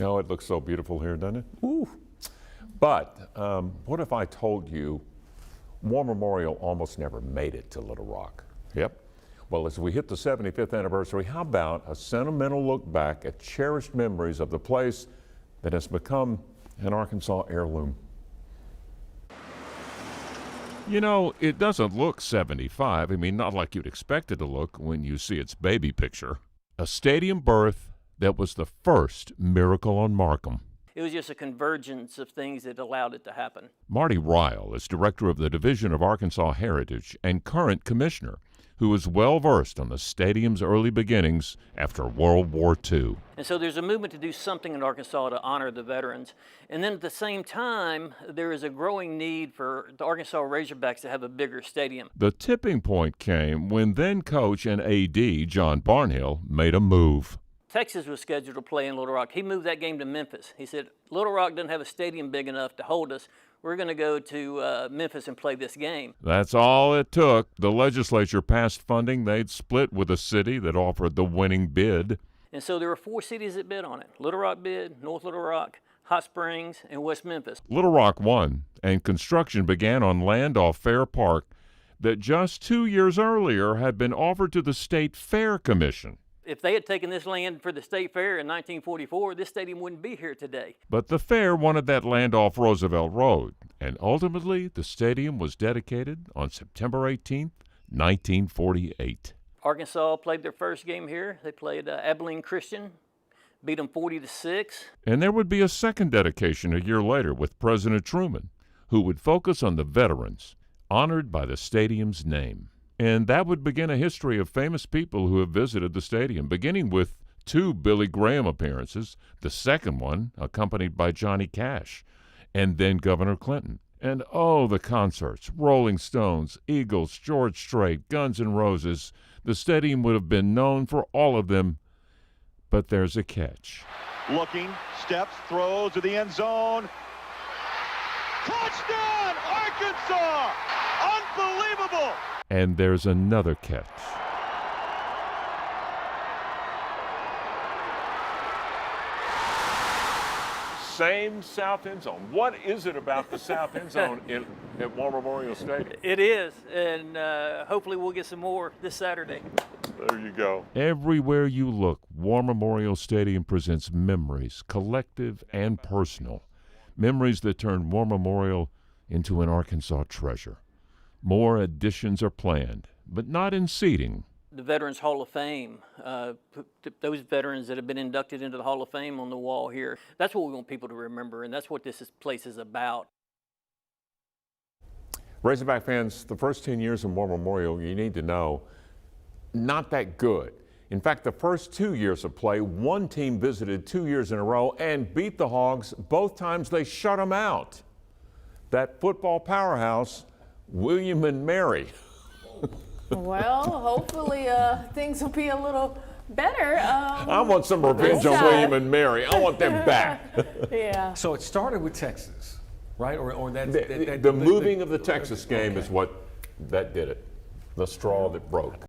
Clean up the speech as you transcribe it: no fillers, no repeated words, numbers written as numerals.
Oh, it looks so beautiful here, doesn't it? Ooh. But what if I told you War Memorial almost never made it to Little Rock? Yep. Well, as we hit the 75th anniversary, how about a sentimental look back at cherished memories of the place that has become an Arkansas heirloom? You know, it doesn't look 75. I mean, not like you'd expect it to look when you see its baby picture. A stadium berth that was the first miracle on Markham. It was just a convergence of things that allowed it to happen. Marty Ryle is director of the Division of Arkansas Heritage and current commissioner, who is well versed on the stadium's early beginnings after World War II. And so there's a movement to do something in Arkansas to honor the veterans. And then at the same time, there is a growing need for the Arkansas Razorbacks to have a bigger stadium. The tipping point came when then coach and AD John Barnhill made a move. Texas was scheduled to play in Little Rock. He moved that game to Memphis. He said, Little Rock doesn't have a stadium big enough to hold us. We're going to go to Memphis and play this game. That's all it took. The legislature passed funding they'd split with a city that offered the winning bid. And so there were 4 cities that bid on it. Little Rock bid, North Little Rock, Hot Springs, and West Memphis. Little Rock won, and construction began on land off Fair Park that just 2 years earlier had been offered to the State Fair Commission. If they had taken this land for the State Fair in 1944, this stadium wouldn't be here today. But the fair wanted that land off Roosevelt Road, and ultimately the stadium was dedicated on September 18, 1948. Arkansas played their first game here. They played Abilene Christian, beat them 40-6. And there would be a second dedication a year later with President Truman, who would focus on the veterans honored by the stadium's name. And that would begin a history of famous people who have visited the stadium, beginning with 2 Billy Graham appearances, the second one accompanied by Johnny Cash, and then Governor Clinton. And oh, the concerts, Rolling Stones, Eagles, George Strait, Guns N' Roses. The stadium would have been known for all of them, but there's a catch. Looking, steps, throws to the end zone. Touchdown, Arkansas! Unbelievable! And there's another catch. Same south end zone. What is it about the south end zone at War Memorial Stadium? It is, and hopefully we'll get some more this Saturday. There you go. Everywhere you look, War Memorial Stadium presents memories, collective and personal. Memories that turn War Memorial into an Arkansas treasure. More additions are planned, but not in seating. The Veterans Hall of Fame, those veterans that have been inducted into the Hall of Fame on the wall here, that's what we want people to remember, and that's what place is about. Razorback fans, the first 10 years in War Memorial, you need to know, not that good. In fact, the first 2 years of play, one team visited 2 years in a row and beat the Hogs. Both times they shut them out. That football powerhouse, William and Mary. Well, hopefully things will be a little better. I want some revenge on William and Mary. I want them back. Yeah. So it started with Texas, right? Or The moving of the Texas game is what that did it. The straw that broke.